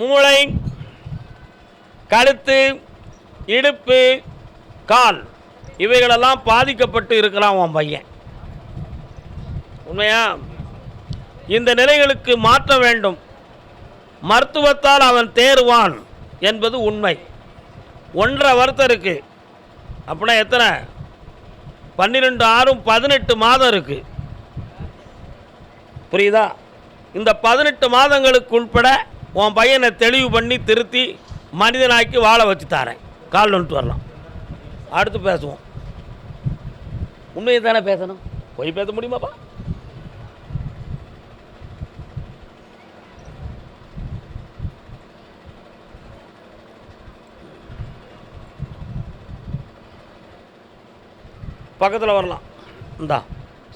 மூளை, கழுத்து, இடுப்பு, கால் இவைகளெல்லாம் பாதிக்கப்பட்டு இருக்கிறான் உன் பையன். உண்மையா? இந்த நிலைகளுக்கு மாற்ற வேண்டும். மருத்துவத்தால் அவன் தேறுவான் என்பது உண்மை. 1.5 வருஷம் இருக்கு. அப்படின்னா எத்தனை? 12 6 18 மாதம் இருக்கு. புரியுதா? இந்த 18 மாதங்களுக்கு உட்பட உன் பையனை தெளிவு பண்ணி திருத்தி மனிதனாக்கி வாழ வச்சு தரேன். கால் வந்துட்டு வரலாம். அடுத்து பேசுவோம். உண்மையை தானே பேசணும். போய் பேச முடியுமாப்பா? பக்கத்தில் வரலாம். இந்தா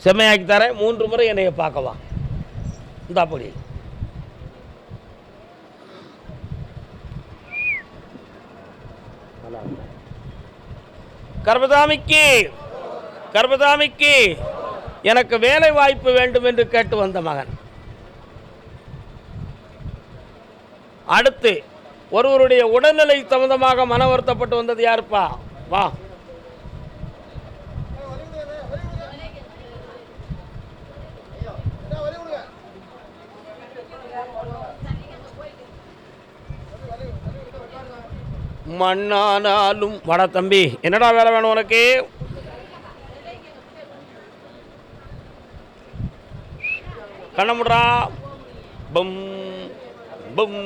செம்மையாக்கி தரேன். 3 முறை என்னைய பார்க்கவா. இந்தா அப்படி கர்பதாமிக்கு எனக்கு வேலை வாய்ப்பு வேண்டும் என்று கேட்டு வந்த மகன். அடுத்து ஒருவருடைய உடல்நிலை சம்பந்தமாக மன வருத்தப்பட்டு வந்தது யாருப்பா? வா. மண்ணானாலும் வட தம்பி, என்னடா வேலை வேணும் உனக்கு? கண்ணமுடா. பம் பம்.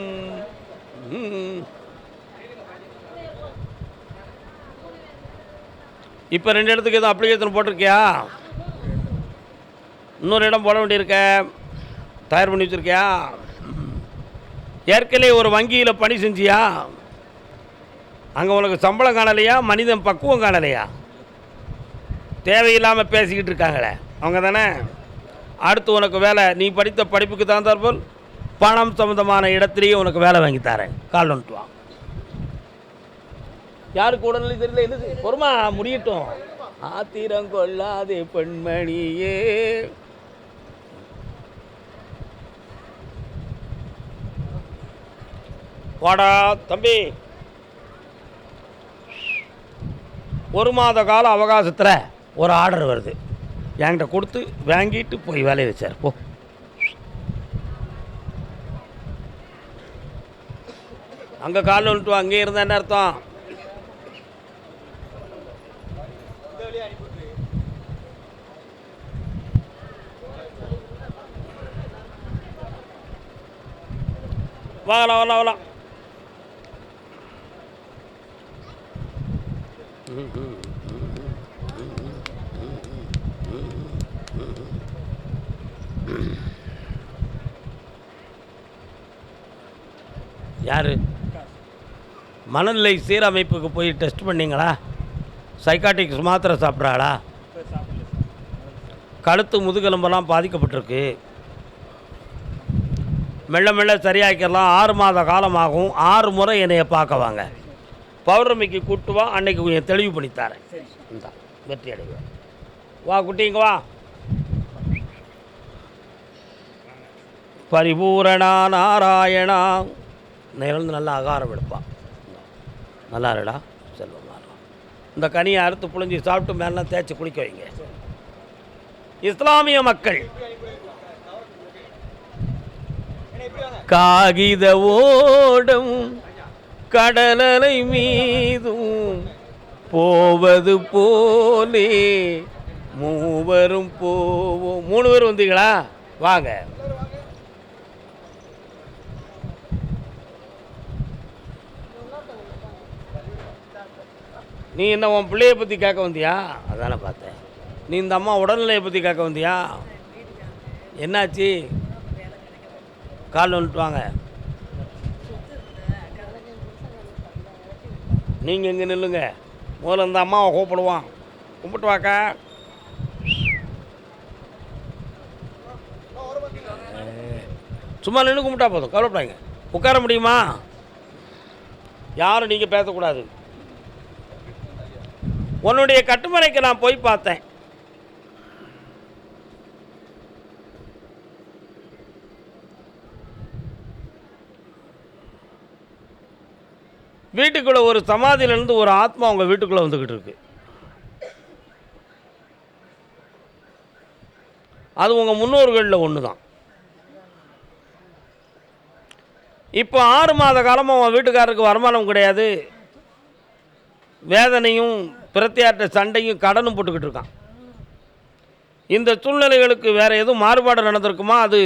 இப்போ 2 இடத்துக்கு எதுவும் அப்ளிகேஷன் போட்டிருக்கியா? இன்னொரு இடம் போட வேண்டியிருக்க. தயார் பண்ணி வச்சுருக்கியா? ஏற்கனவே ஒரு வங்கியில் பணி செஞ்சியா? அங்கே உனக்கு சம்பளம் காணலையா? மனிதன் பக்குவம் காணலையா? தேவையில்லாமல் பேசிக்கிட்டு இருக்காங்களே அவங்க தானே. அடுத்து உனக்கு வேலை, நீ படித்த படிப்புக்கு தகுந்தாற்போல் பணம் சம்பந்தமான இடத்துலேயே உனக்கு வேலை வாங்கி தரேன். கால் வந்துட்டு வா. யாருக்கு உடல்நிலை தெரியல? என்னது? பொறுமா முடியட்டும். ஆத்திரம் கொள்ளாதே பெண்மணியே. வாடா தம்பி. 1 மாத கால அவகாசத்தில் ஒரு ஆர்டர் வருது. என்கிட்ட கொடுத்து வாங்கிட்டு போய் வேலையை வச்சார். போ. அங்கே காலில் வந்துட்டு வா. அங்கே இருந்தால் என்ன அர்த்தம்? வாங்கலாம் வரலாம் வரலாம். யார்? மனநிலை சீரமைப்புக்கு போய் டெஸ்ட் பண்ணிங்களா? சைக்காட்டிக்ஸ் மாத்திரை சாப்பிட்றாளா? கழுத்து முதுகெலும்பெல்லாம் பாதிக்கப்பட்டிருக்கு. மெல்ல மெல்ல சரியாக்கிடலாம். 6 மாத காலமாகும். 6 முறை என்னைய பார்க்க வாங்க. பௌர்ணமிக்கு கூட்டு வா. அன்னைக்கு கொஞ்சம் தெளிவு பண்ணித்தாரேன். இந்த வெற்றி அடைவேன். வா குட்டிங்க வா. பரிபூரணா நாராயணா. நேரம் நல்லா ஆகாரம் எடுப்பான். நல்லா இருடா செல்வம். இந்த கனியை அறுத்து புழிஞ்சி சாப்பிட்டு மேலாம் தேய்ச்சி குளிக்க வைங்க. இஸ்லாமிய மக்கள் காகித ஓடம் கடலலை மீதும் போவது போலே மூவரும் போவோம். 3 பேர் வந்தீங்களா? வாங்க. நீ என்ன உன் பிள்ளையை பற்றி கேட்க வந்தியா? அதானே பார்த்தேன். நீ இந்த அம்மா உடல்நிலையை பற்றி கேட்க வந்தியா? என்னாச்சு? கால் வந்துட்டு வாங்க. நீங்கள் இங்கே நில்லுங்க. முதல்ல இந்த அம்மாவை கூப்பிடுவான். கும்பிட்டு வாக்கா. சும்மா நின்று கும்பிட்டா போதும். கவலைப்படாங்க. உட்கார முடியுமா? யாரும் நீங்கள் பேசக்கூடாது. உன்னுடைய கட்டுமனைக்கு நான் போய் பார்த்தேன். வீட்டுக்குள்ளே ஒரு சமாதியிலேருந்து ஒரு ஆத்மா உங்கள் வீட்டுக்குள்ளே வந்துக்கிட்டு இருக்கு. அது உங்கள் முன்னோர்களில் ஒன்று தான். இப்போ 6 மாத காலமாக உன் வீட்டுக்காரருக்கு வருமானம் கிடையாது, வேதனையும் பிரத்தியார்ட்ட சண்டையும் கடனும் போட்டுக்கிட்டு இருக்கான். இந்த சூழ்நிலைகளுக்கு வேறு எதுவும் மாறுபாடு நடந்திருக்குமா? அது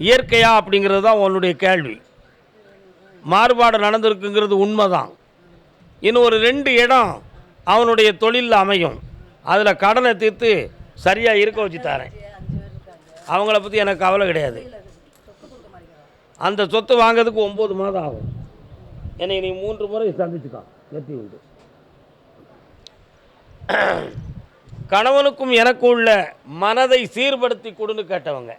இயற்கையா அப்படிங்கிறது தான் உன்னுடைய கேள்வி. மாறுபாடு நடந்திருக்குங்கிறது உண்மை தான். இன்னும் ஒரு 2 இடம் அவனுடைய தொழிலில் அமையும், அதில் கடனை தீர்த்து சரியாக இருக்க வச்சு தரேன். அவங்கள பற்றி எனக்கு கவலை கிடையாது. அந்த சொத்து வாங்கிறதுக்கு 9 மாதம் ஆகும். என்னை நீ 3 முறை சந்திச்சுக்கான், வெற்றி உண்டு. கணவனுக்கும் எனக்கு உள்ள மனதை சீர்படுத்தி கொடுன்னு கேட்டவங்க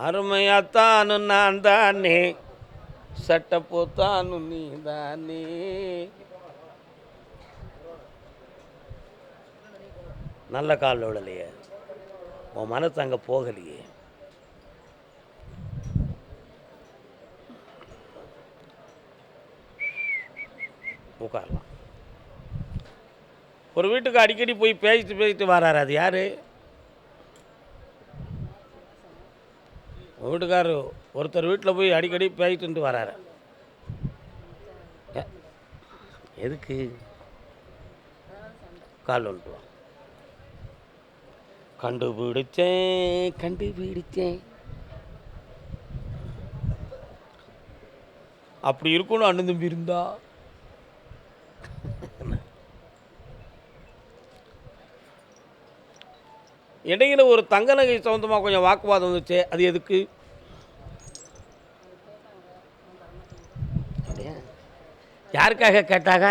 அருமையாத்தானு நான் தானே, சட்டப்போத்தானு நீ தானே. நல்ல காலில் விழலையே, உன் மனசு அங்கே போகலையே. உட்காரலாம். ஒரு வீட்டுக்கு அடிக்கடி போய் பேசிட்டு வராரு, அது யார்? வீட்டுக்காரரு ஒருத்தர் வீட்டில் போய் அடிக்கடி பேசிட்டு வராரு. எதுக்கு? கால் வந்துட்டு கண்டுபிடிச்சேன் அப்படி இருக்கணும். அண்ணன் தம்பி இருந்தா இடையில ஒரு தங்க நகை சம்பந்தமாக கொஞ்சம் வாக்குவாதம் வந்துச்சு, அது எதுக்கு? யாருக்காக கேட்டாங்க?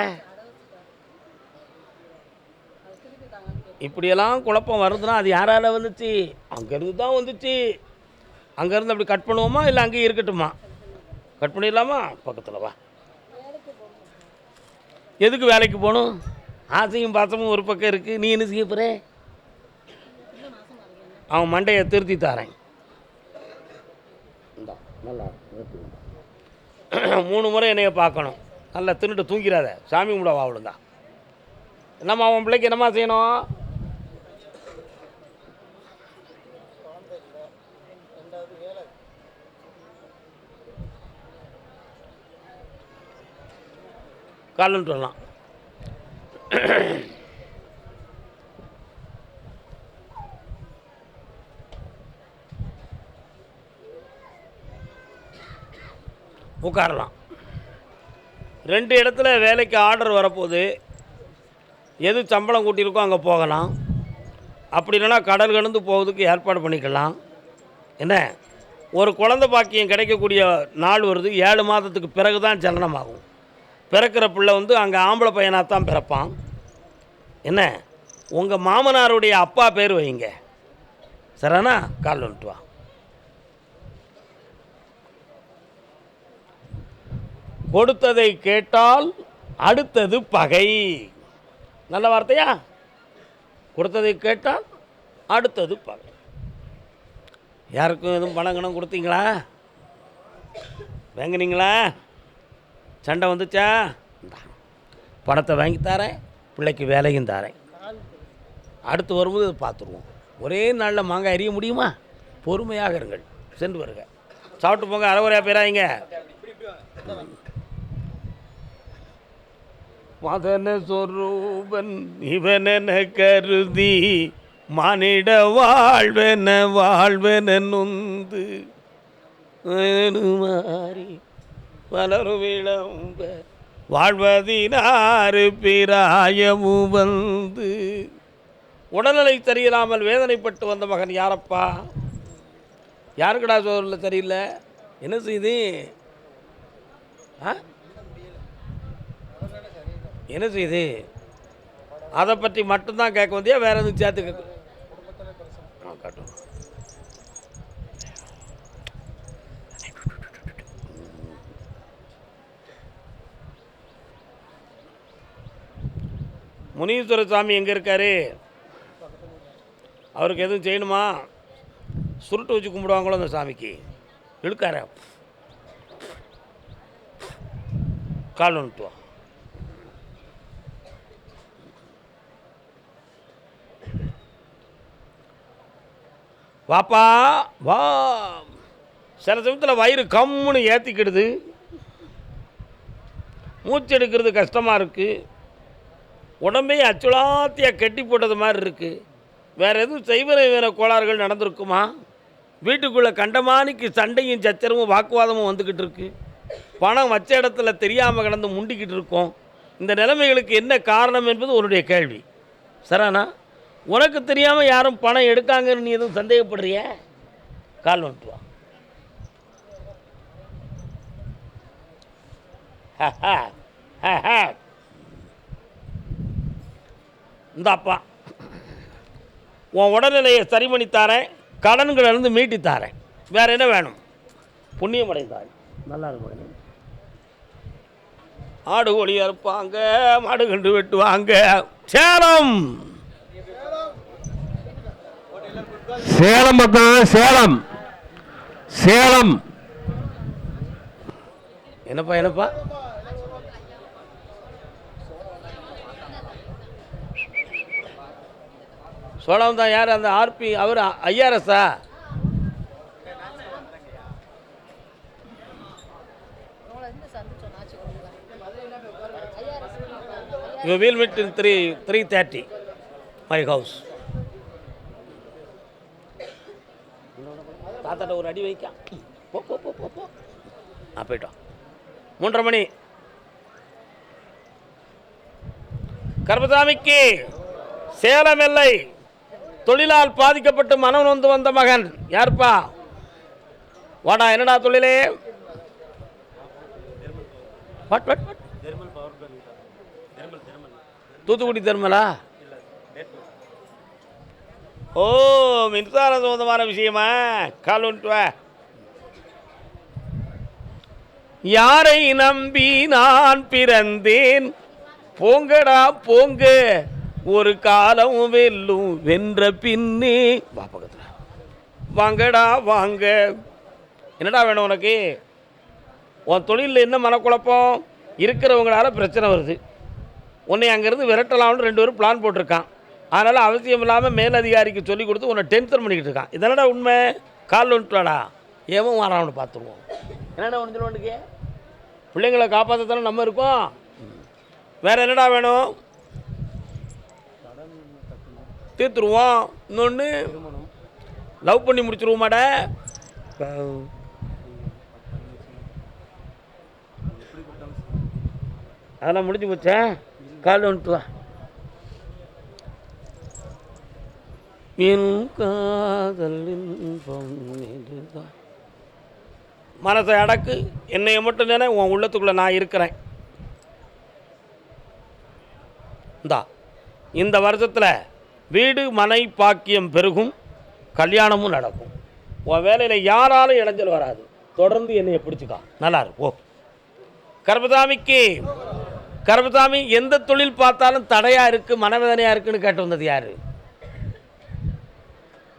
இப்படியெல்லாம் குழப்பம் வருதுன்னா அது யாரால வந்துச்சு? அங்கேருந்து தான் வந்துச்சு. அங்கேருந்து அப்படி கட் பண்ணுவோமா, இல்லை அங்கேயும் இருக்கட்டுமா? கட் பண்ணிடலாமா? பக்கத்தில் வா. எதுக்கு வேலைக்கு போகணும்? ஆசையும் பாசமும் ஒரு பக்கம் இருக்குது. நீ என்ன செய்ய போகிற? அவன் மண்டையை திருத்தி தாரேன். நல்லா 3 முறை என்னைய பார்க்கணும். நல்லா தின்னுட்டு தூங்கிறாத, சாமி கும்பிட வாவலும் தான். என்னம்மா அவன் பிள்ளைக்கு என்னம்மா செய்யணும்? காலன்ட்டு வரலாம். உட்காரலாம். 2 இடத்துல வேலைக்கு ஆர்டர் வரப்போகுது. எது சம்பளம் கூட்டியிருக்கோ அங்கே போகலாம். அப்படி இல்லைன்னா கடல் கடந்து போகிறதுக்கு ஏற்பாடு பண்ணிக்கலாம். என்ன, ஒரு குழந்தை பாக்கியம் கிடைக்கக்கூடிய நாள் வருது. 7 மாதத்துக்கு பிறகு தான் ஜனனமாகும். பிறக்கிற பிள்ளை அங்கே ஆம்பளை பையனாக தான் பிறப்பான். என்ன, உங்கள் மாமனாருடைய அப்பா பேர் வைங்க. சரிண்ணா? கால் வந்துட்டு வா. கொடுத்ததை கேட்டால் அடுத்தது பகை. நல்ல வார்த்தையா? கொடுத்ததை கேட்டால் அடுத்தது பகை. யாருக்கும் எதுவும் பணம் கணம் கொடுத்தீங்களா? வாங்கினீங்களா? சண்டை வந்துச்சா? பணத்தை வாங்கி தரேன், பிள்ளைக்கு வேலையும் தரேன். அடுத்து வரும்போது பார்த்துருவோம். ஒரே நாளில் மாங்காய் எறிய முடியுமா? பொறுமையாக இருங்கள். சென்று வருங்க, சாப்பிட்டு போங்க. அரைகுறையாக பேராயிங்க. மதன சொரூபன் இவனென கருதி மானிட வாழ்வென நொந்து மாறி பலரும் விளம்ப வாழ்வதினாறு பிராயமு வந்து. உடல்நிலை சரியில்லாமல் வேதனைப்பட்டு வந்த மகன் யாரப்பா? யாருக்கடா சோரில் சரியில்லை? என்ன செய்து? என்ன செய்யுது? அதை பற்றி மட்டும்தான் கேட்க வந்தியா, வேறு எதுவும் சேர்த்து கேட்க? காட்டும். முனீஸ்வர சாமி எங்கே இருக்காரு? அவருக்கு எதுவும் செய்யணுமா? சுருட்டு வச்சு கும்பிடுவாங்களோ அந்த சாமிக்கு? இழுக்கார கால் வந்துட்டு வா. வாப்பா வா. சில சமயத்தில் வயிறு கம்முன்னு ஏற்றிக்கிடுது, மூச்சு எடுக்கிறது கஷ்டமாக இருக்குது, உடம்பே அச்சுலாத்தியாக கெட்டி போட்டது மாதிரி இருக்குது. வேறு எதுவும் செய்வன வேறு கோளாறுகள் நடந்திருக்குமா? வீட்டுக்குள்ளே கண்டமானிக்கு சண்டையும் சச்சரவும் வாக்குவாதமும் வந்துக்கிட்டு இருக்கு. பணம் வச்ச இடத்துல தெரியாமல் கிடந்து முண்டிக்கிட்டு இருக்கோம். இந்த நிலைமைகளுக்கு என்ன காரணம் என்பது உன்னுடைய கேள்வி. சரானா, உனக்கு தெரியாமல் யாரும் பணம் எடுக்காங்கன்னு நீ எதுவும் சந்தேகப்படுறிய? கால் வந்துட்டு வா. இந்தாப்பா, உன் உடல்நிலையை சரி பண்ணித்தாரேன், கடன்களிலிருந்து மீட்டித்தாரேன். வேறு என்ன வேணும்? புண்ணியம் அடைந்தாய், நல்லா இருக்கும். ஆடு கோழி அறுப்பாங்க, மாடு கண்டு வெட்டுவாங்க. சேலம் சேலம் சேலம் சேலம். என்னப்பா என்னப்பா? சோழம் தான். யார் அந்த ஆர்பி? அவர் ஐஆர்எஸ்ஸா? You will meet in 3:30 my house. தாத்தாட்ட ஒரு அடி வைக்க போ போ போ போ போ. போயிட்டோம். 3:30 மணி. கர்மசாமிக்கு சேலம் எல்லை தொழிலால் பாதிக்கப்பட்டு மனம் நொந்து வந்த மகன் யாருப்பா? வாடா, என்னடா தொழிலே? தூத்துக்குடி தெர்மலா? ஓ, மின்சார சம்பந்தமான விஷயமா? கால் வந்துட்டு வா. யாரை நம்பி நான் பிறந்தேன், போங்கடா போங்க, ஒரு காலம் வெல்லும் வென்ற பின்னே. வா பக்கத்தில், வாங்கடா வாங்க. என்னடா வேணும் உனக்கு? உன் தொழிலில் என்ன மனக்குழப்பம்? இருக்கிறவங்களால பிரச்சனை வருது. உன்னை அங்கேருந்து விரட்டலாம்னு 2 பேரும் பிளான் போட்டிருக்கான். அதனால் அவசியம் இல்லாமல் மேலதிகாரிக்கு சொல்லி கொடுத்து உன்னை டென்ஷன் பண்ணிக்கிட்டு இருக்கான். இதனடா உண்மை? கால் வந்துட்டாடா, ஏவன் வாரான்னு பார்த்துருவோம். என்னடா ஒன்று சொல்லுவானுக்கு? பிள்ளைங்களை காப்பாற்றத்தானே நம்ம இருக்கோம். வேறு என்னடா வேணும்? தீர்த்துருவோம். இன்னொன்று, லவ் பண்ணி முடிச்சுருவோமாடா? அதெல்லாம் முடிஞ்சு போச்சா? கால் வந்துட்டு வா. என் காதல் இன்பம் மனசை அடக்கு, என்னைய மட்டும் தானே உன் உள்ளத்துக்குள்ளே நான் இருக்கிறேன். இந்த வருஷத்தில் வீடு மனை பாக்கியம் பெருகும், கல்யாணமும் நடக்கும். உன் வேலையில் யாராலும் இடைஞ்சல் வராது. தொடர்ந்து என்னைய பிடிச்சிக்கா, நல்லா இருக்கும். ஓ, கர்மசாமிக்கு கர்மசாமி எந்த தொழில் பார்த்தாலும் தடையாக இருக்குது, மனவேதனையாக இருக்குன்னு கேட்டு வந்தது யார்?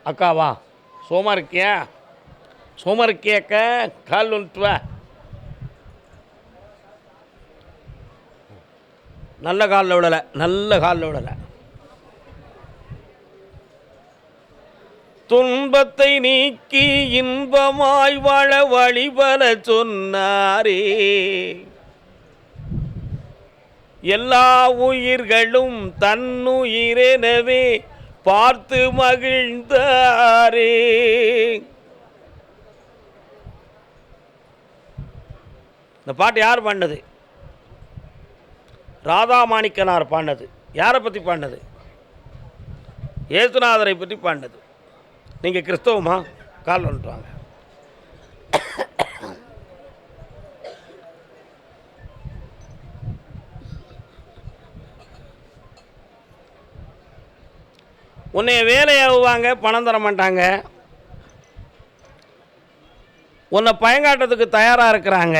அக்காவா? சோமா இருக்கியா? சோமா இருக்கியாக்கா? கால் வந்துட்டு வா. நல்ல காலில் விடலை, நல்ல காலில் விடலை. துன்பத்தை நீக்கி இன்பமாய் வாழ வழிபல சொன்னாரே, எல்லா உயிர்களும் தன்னுயிரெனவே பார்த்து மகிழ்ந்தாரே. இந்த பாட்டு யார் பாடினது? ராதாமாணிக்கனார் பாடினது. யாரை பற்றி பாடினது? ஏசுநாதரை பற்றி பாடினது. நீங்கள் கிறிஸ்தவமா? கால் வந்துட்டு வாங்க. உன்னைய வேலையாகுவாங்க, பணம் தர மாட்டாங்க. உன்னை பயங்காட்டத்துக்கு தயாராக இருக்கிறாங்க.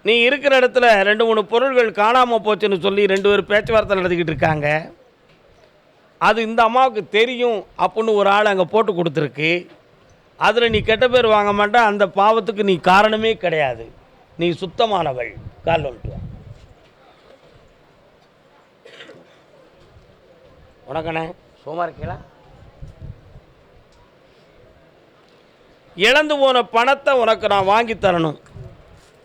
நீ இருக்கிற இடத்துல 2-3 பொருள்கள் காணாமல் போச்சுன்னு சொல்லி 2 பேர் பேச்சுவார்த்தை நடத்திக்கிட்டு இருக்காங்க. அது இந்த அம்மாவுக்கு தெரியும் அப்படின்னு ஒரு ஆள் அங்கே போட்டு கொடுத்துருக்கு. அதில் நீ கெட்ட பேர் வாங்க மாட்டே. அந்த பாவத்துக்கு நீ காரணமே கிடையாது. நீ சுத்தமானவள். கால் வந்துட்டு வா. உனக்கண்ணே சும்மா இருக்கீங்களா? இழந்து போன பணத்தை உனக்கு நான் வாங்கி தரணும்.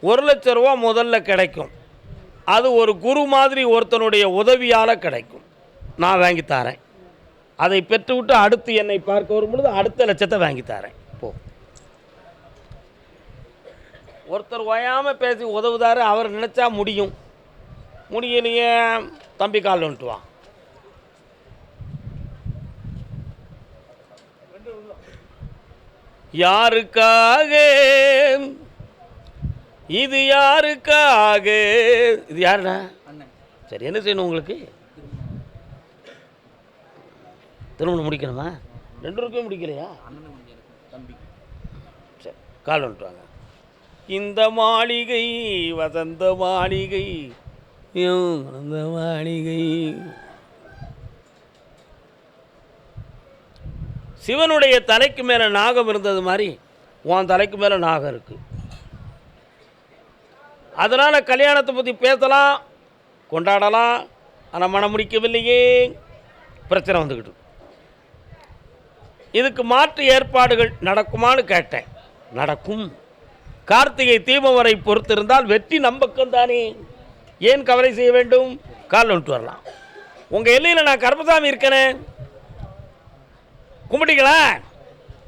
1,00,000 ரூபா முதல்ல கிடைக்கும். அது ஒரு குரு மாதிரி ஒருத்தனுடைய உதவியால் கிடைக்கும். நான் வாங்கி தரேன். அதை பெற்றுவிட்டு அடுத்து என்னை பார்க்க வரும்பொழுது அடுத்த லட்சத்தை வாங்கி தரேன். போ. ஒருத்தர் ஓயாமல் பேசி உதவுதாரு. அவர் நினச்சா முடியும். முடியலையே தம்பி கால் வந்துட்டு வா. யாருக்காக இது யாருக்காக? இது யாருடா? சரி, என்ன செய்யணும் உங்களுக்கு? திருமணம் முடிக்கணுமா? 2 பேருக்கும் முடிக்கலையா? சரி, கால் வந்துட்டுவாங்க. இந்த மாளிகை வசந்த மாளிகை, வசந்த மாளிகை. சிவனுடைய தலைக்கு மேலே நாகம் இருந்தது மாதிரி உன் தலைக்கு மேலே நாகம் இருக்குது. அதனால் கல்யாணத்தை பற்றி பேசலாம், கொண்டாடலாம். ஆனால் மனம் முடிக்கவில்லையே, பிரச்சனை வந்துக்கிட்டு. இதுக்கு மாற்று ஏற்பாடுகள் நடக்குமான்னு கேட்டேன். நடக்கும். கார்த்திகை தீபம் வரை பொறுத்திருந்தால் வெற்றி நம்பக்கம் தானே. ஏன் கவலை செய்ய வேண்டும்? கால் வந்துட்டு வரலாம். உங்கள் எல்லையில் நான் கருப்பசாமி இருக்கேனே, கும்பிட்டீங்களா?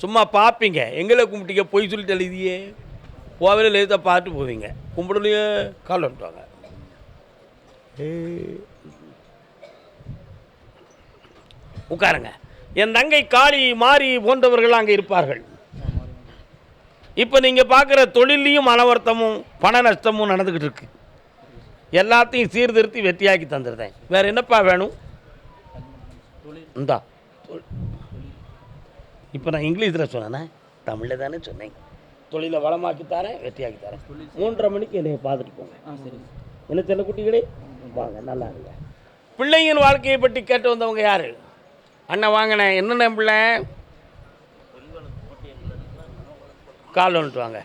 சும்மா பார்ப்பீங்க. எங்களை கும்பிட்டீங்க, பொய் சொல்லிட்டு எழுதியே. கோவிலில் எழுத பார்த்து போவீங்க. கும்பிடலையே, கால் வந்துட்டுவாங்க. உட்காருங்க. என் தங்கை காளி மாறி போன்றவர்கள் அங்கே இருப்பார்கள். இப்போ நீங்கள் பார்க்குற தொழிலையும் அனவர்த்தமும் பண நஷ்டமும் நடந்துக்கிட்டு இருக்கு. எல்லாத்தையும் சீர்திருத்தி வெற்றியாக்கி தந்துடுறேன். வேறு என்னப்பா வேணும்? இந்தா. இப்போ நான் இங்கிலீஷில் சொன்னேன்னா தமிழில் தானே சொன்னேன். தொழிலை வளமாக்கி தரேன், வெற்றியாக்கி தரேன். 3:30 மணிக்கு என்னை பார்த்துட்டு போங்க. என்ன செல்ல குட்டிகளே வாங்க, நல்லா இருங்க. பிள்ளையின் வாழ்க்கையை பற்றி கேட்டு வந்தவங்க யார்? அண்ணன் வாங்கினேன். என்னென்ன பிள்ளை? கால் வந்துட்டு வாங்க.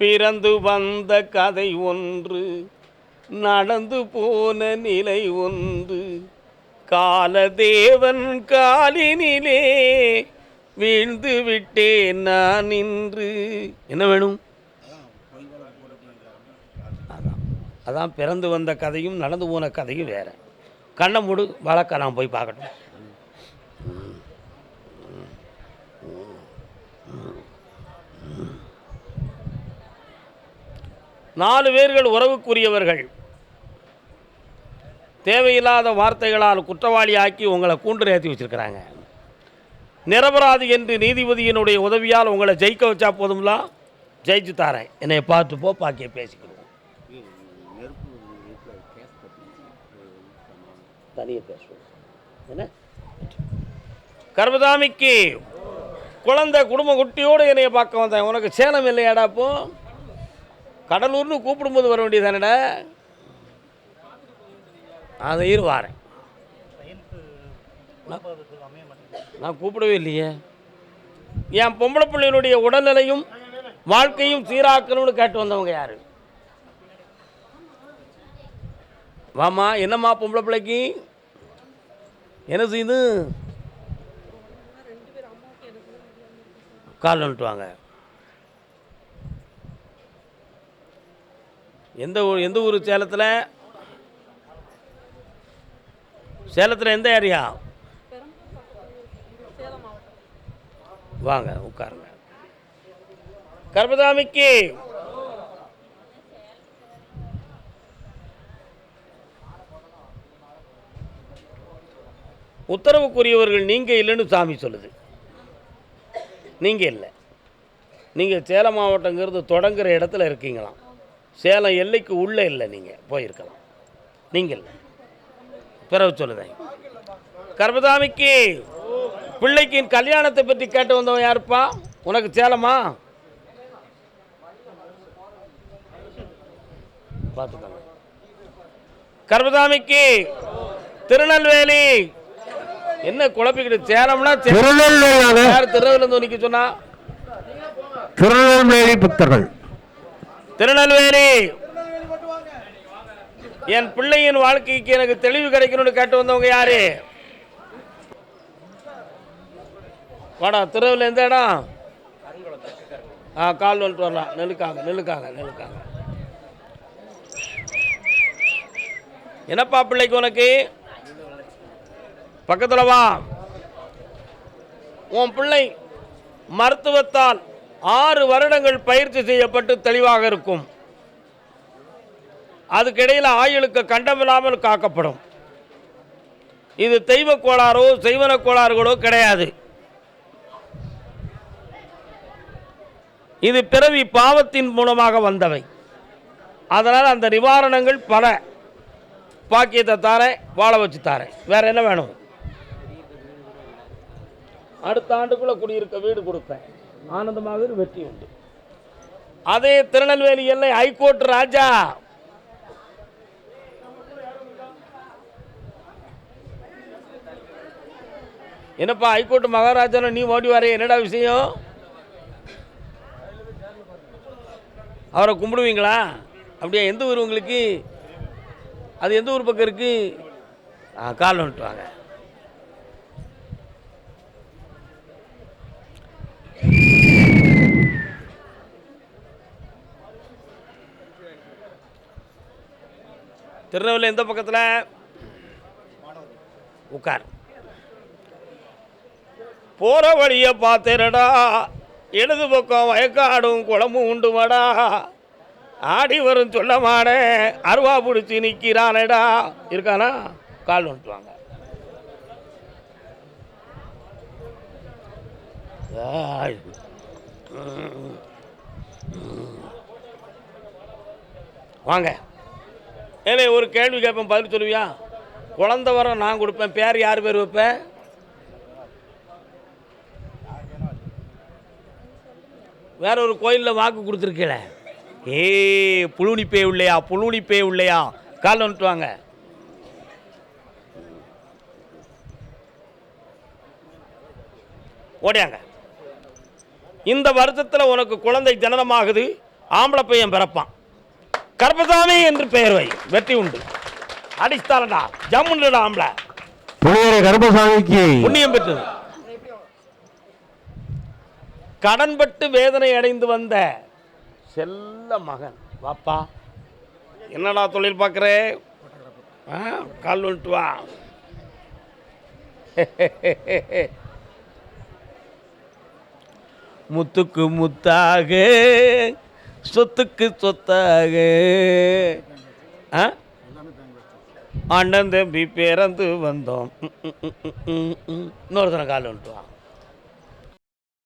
பிறந்து வந்த கதை ஒன்று, நடந்து போன நிலை ஒன்று, காலதேவன் காலினிலே வீழ்ந்து விட்டேன் நான் இன்று. என்ன வேணும்? அதான் பிறந்து வந்த கதையும் நடந்து போன கதையும் வேற. கண்ணை மூடு, வழக்க நான் போய் பார்க்கட்டும். நாலு பேர்கள் உறவுக்குரியவர்கள் தேவையில்லாத வார்த்தைகளால் குற்றவாளி ஆக்கி உங்களை கூண்டு ஏற்றி வச்சிருக்கிறாங்க. நிரபராதி என்று நீதிபதியினுடைய உதவியால் உங்களை ஜெயிக்க வச்சா போதும்ல, ஜெயிச்சு தாரேன். என்னை பார்த்து போ, பாக்கிய பேசிக்கிடுவோம். தனியாக பேசுவோம். என்ன கர்மதாமிக்கு குழந்தை குடும்ப குட்டியோடு என்னைய பார்க்க வந்தேன். உனக்கு சேலம் இல்லையாடா? அப்போ கடலூர்னு கூப்பிடும்போது வர வேண்டியதானடா. அதை வாரேன். நான் கூப்பிடவே இல்லையே. என் பொம்பளை பிள்ளையினுடைய உடல்நிலையும் வாழ்க்கையும் சீராக்கணும்னு கேட்டு வந்தவங்க யாரு? வாமா. என்னம்மா பொம்பளை பிள்ளைக்கு என்ன செய்யுது? கால் வந்துட்டு வாங்க. எந்த ஊர்? சேலத்தில். சேலத்தில் எந்த ஏரியா? வாங்க உட்காருங்க. கர்மதாமிக்கு உத்தரவுக்குரியவர்கள் நீங்கள் இல்லைன்னு சாமி சொல்லுது. நீங்கள் இல்லை. நீங்கள் சேலம் மாவட்டங்கிறது தொடங்குகிற இடத்துல இருக்கீங்களாம். சேலம் எல்லைக்கு உள்ளே இல்லை. நீங்கள் போயிருக்கலாம். நீங்கள் இல்லை. பிறகு சொல்லுதேன். கர்மதாமிக்கு பிள்ளைக்கு கல்யாணத்தை பற்றி கேட்டு வந்தவன் யாருப்பா? உனக்கு சேலமா? பார்த்துக்கோங்க. கர்மதாமிக்கு திருநெல்வேலி. என்ன குழப்பிக்கிட்டு? சேலம்னா திருநெல்வேலி. யார் திருநெல்வேலி வந்து நிற்க சொன்னா? திருநெல்வேலி புத்தர்கள். திருநெல்வேலி. என் பிள்ளையின் வாழ்க்கைக்கு எனக்கு தெளிவு கிடைக்கணும்னு கேட்டு வந்தவங்க யாரு? வாடா, திருவில் எந்த இடம்? கால் வந்துட்டு வரலாம். நெல்லுக்காங்க. என்னப்பா பிள்ளைக்கு உனக்கு? பக்கத்தில் வா. உன் பிள்ளை மருத்துவத்தால் 6 வருடங்கள் பயிற்சி செய்யப்பட்டு தெளிவாக இருக்கும். அதுக்கிடையில் ஆயுளுக்கு கண்டமில்லாமல் காக்கப்படும். இது தெய்வ கோளாறோ செய்வன கோளாறுகளோ கிடையாது. இது பிறவி பாவத்தின் மூலமாக வந்தவை. அதனால் அந்த நிவாரணங்கள் பல. பாக்கியத்தை தாரேன், வாழ வச்சு தாரேன். வேற என்ன வேணும்? அடுத்த ஆண்டுக்குள்ள குடியிருக்க வீடு கொடுப்பேன். ஆனந்தமாக வெற்றி உண்டு. அதே திருநெல்வேலி எல்லை ஹைகோர்ட் ராஜா. என்னப்பா ஹைகோர்ட் மகாராஜா நீ ஓடி வர, என்னடா விஷயம்? அவரை கும்பிடுவீங்களா? அப்படியே. எந்த ஊர் உங்களுக்கு? அது எந்த ஊர் பக்கம் இருக்கு? கால் வந்துட்டு வாங்க. திருநெல்வேலி எந்த பக்கத்தில்? உட்கார். போகிற வழியை பார்த்தேனடா, இடது பக்கம் வயக்காடும் குளமும் உண்டுமாடா, ஆடி வரும் சொல்ல மாடே அருவா பிடிச்சி நிற்கிறானடா. இருக்கானா? கால் வந்துட்டு வாங்க. வாங்க. ஏன்னா ஒரு கேள்வி கேட்பேன், பதில் சொல்லுவியா? குழந்தை வர நான் கொடுப்பேன். பேர் யார் பேர் வைப்பேன்? வேற ஒரு கோயிலில் வாக்கு கொடுத்துருக்கல. புழுனி பே உள்ளையா? கால் வந்துட்டு வாங்க. ஓடியாங்க. இந்த வருஷத்தில் உனக்கு குழந்தை ஜனனமாகுது. ஆம்பளை பையன் பிறப்பான். கர்ப்பசாமி என்று பெயர் வை, வெற்றி உண்டு. அடிஸ்தாலடா, ஜம்முன்டா ஆம்பளை. கர்ப்பசாமிக்கு புண்ணியம் பெற்றது. கடன்பட்டு வேதனை அடைந்து வந்த செல்ல மகன். வாப்பா, என்னடா தொழில் பார்க்குறே? கால் வந்துட்டு வா. முத்துக்கு முத்தாக, சொத்துக்கு சொத்தாக, அண்ணன் தம்பி பிறந்து வந்தோம். இன்னொருத்தனை கால் வந்துட்டு வா.